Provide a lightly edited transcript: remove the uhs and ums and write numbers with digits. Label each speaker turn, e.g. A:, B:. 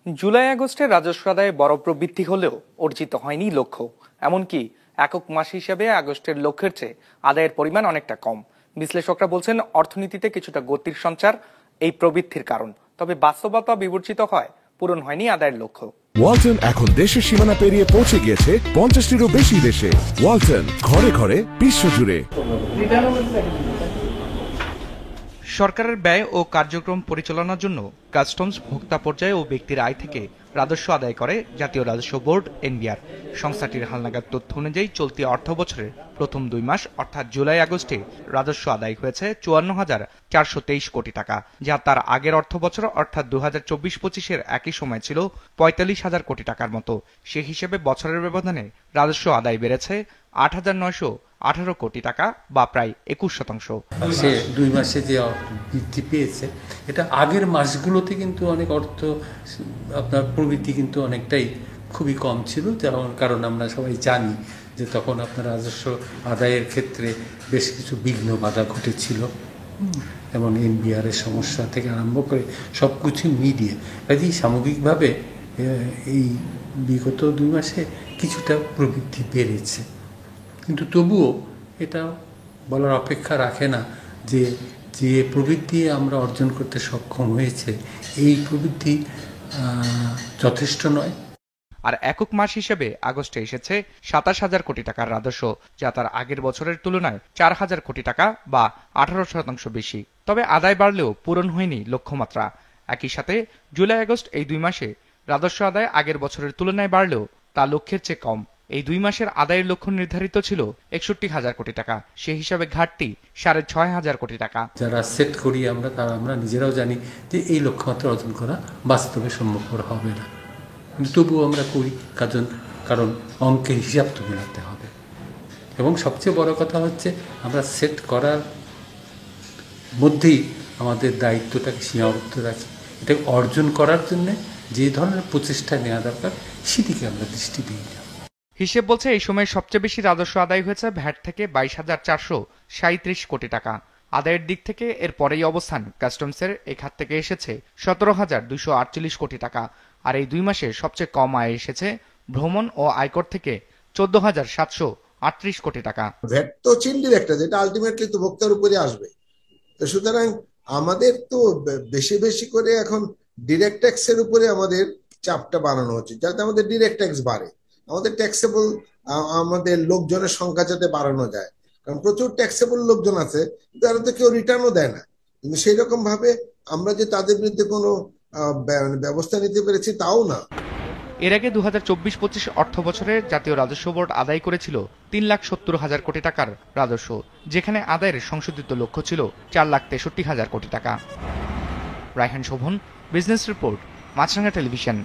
A: জুলাই আগস্টে রাজস্ব আদায়ে বড় প্রবৃদ্ধি হলেও অর্জিত হয়নি লক্ষ্য। এমনকি একক মাস হিসেবে আগস্টের লক্ষ্যের চেয়ে আদায়ের পরিমাণ অনেকটা কম। বিশ্লেষকরা বলছেন অর্থনীতিতে কিছুটা গতির সঞ্চার এই প্রবৃদ্ধির কারণ, তবে বাস্তবতা বিবর্জিত হয় পূরণ হয়নি আদায়ের লক্ষ্য।
B: ওয়ালটন এখন দেশের সীমানা পেরিয়ে পৌঁছে গিয়েছে 50টিরও বেশি দেশে। ওয়ালটন, ঘরে ঘরে বিশ্বজুড়ে।
A: সরকারের ব্যয় ও কার্যক্রম পরিচালনার জন্য কাস্টমস ভোক্তা পর্যায়ে ও ব্যক্তির আয় থেকে রাজস্ব আদায় করে জাতীয় রাজস্ব বোর্ড এনবিআর। সংস্থাটির হালনাগাদ তথ্য অনুযায়ী চলতি অর্থ বছরের প্রথম 2 মাস অর্থাৎ জুলাই আগস্টে রাজস্ব আদায় হয়েছে 54,423 কোটি টাকা, যা তার আগের অর্থ বছর অর্থাৎ 2024-25-এর একই সময় ছিল 45,000 কোটি টাকার মতো। সে হিসেবে বছরের ব্যবধানে রাজস্ব আদায় বেড়েছে 8,918 কোটি টাকা বা প্রায় 21%।
C: সে 2 মাসে যে বৃদ্ধি পেয়েছে এটা আগের মাসগুলোতে কিন্তু অনেক অর্থ আপনার প্রবৃদ্ধি কিন্তু অনেকটাই খুবই কম ছিল, কারণ আমরা সবাই জানি যে তখন আপনার রাজস্ব আদায়ের ক্ষেত্রে বেশ কিছু বিঘ্ন বাধা ঘটেছিল, যেমন এনবিআরের সমস্যা থেকে আরম্ভ করে সব কিছু মিলিয়ে কাজেই সামগ্রিকভাবে এই বিগত 2 মাসে কিছুটা প্রবৃদ্ধি বেড়েছে, কিন্তু তবুও এটা বলার অপেক্ষা রাখে না যে যে প্রবৃদ্ধি আমরা অর্জন করতে সক্ষম হয়েছে এই প্রবৃদ্ধি যথেষ্ট নয়।
A: আর একক মাস হিসেবে আগস্টে এসেছে 27,000 কোটি টাকার রাজস্ব, যা তার আগের বছরের তুলনায় 4,000 কোটি টাকা বা 18% বেশি। তবে আদায় বাড়লেও পূরণ হয়নি লক্ষ্যমাত্রা। একই সাথে জুলাই আগস্ট এই 2 মাসে রাজস্ব আদায় আগের বছরের তুলনায় বাড়লেও তা লক্ষ্যের চেয়ে কম। এই 2 মাসের আদায়ের লক্ষ্য নির্ধারিত ছিল 61,000 কোটি টাকা, সে হিসাবে ঘাটতি 6,500 কোটি টাকা।
C: যারা সেট করি আমরা নিজেরাও জানি যে এই লক্ষ্যমাত্রা অর্জন করা বাস্তবে সম্ভবপর হবে না, কিন্তু তবুও আমরা করি কারণ অঙ্কের হিসাব তো মেলাতে হবে। এবং সবচেয়ে বড় কথা হচ্ছে আমরা সেট করার মধ্যেই আমাদের দায়িত্বটাকে সীমাবদ্ধ রাখি। এটা অর্জন করার জন্য যে ধরনের প্রচেষ্টা নেওয়া দরকার সেদিকে আমরা দৃষ্টি দিই না।
A: হিসেব বলছে এই সময় সবচেয়ে বেশি রাজস্ব আদায় হয়েছে ভ্যাট থেকে 22,437 কোটি টাকা। আদায়ের দিক থেকে এর পরেই অবস্থান কাস্টমসের। এই খাত থেকে এসেছে 17,248 কোটি টাকা। আর এই 2 মাসে সবচেয়ে কম আয় এসেছে ভ্রমণ ও আয়কর থেকে 14,738 কোটি টাকা।
D: ভ্যাট তো ইনডিরেক্ট, যেটা আলটিমেটলি তো ভোক্তার উপরে আসবে। তো সুতরাং আমাদের তো বেশি বেশি করে এখন ডিরেক্ট ট্যাক্সের উপরে আমাদের চাপটা বাড়ানো হচ্ছে, যাতে আমাদের ডিরেক্ট ট্যাক্স বাড়ে, আমাদের ট্যাক্সেবল আমাদের লোকজনের সংখ্যা যাতে বাড়ানো যায়। কারণ প্রচুর ট্যাক্সেবল লোকজন আছে, তারা তো কেউ রিটার্নও দেয় না, কিন্তু সেই রকম ভাবে আমরা যে তাদের বিরুদ্ধে কোনো ব্যবস্থা নিতে পেরেছি তাও না।
A: এর আগে 2024-25 অর্থ বছরে জাতীয় রাজস্ব বোর্ড আদায় করেছিল 3,70,000 কোটি টাকার রাজস্ব, যেখানে আদায়ের সংশোধিত লক্ষ্য ছিল 4,63,000 কোটি টাকা। রায়হান শোভন, বিজনেস রিপোর্ট, মাছরাঙা টেলিভিশন।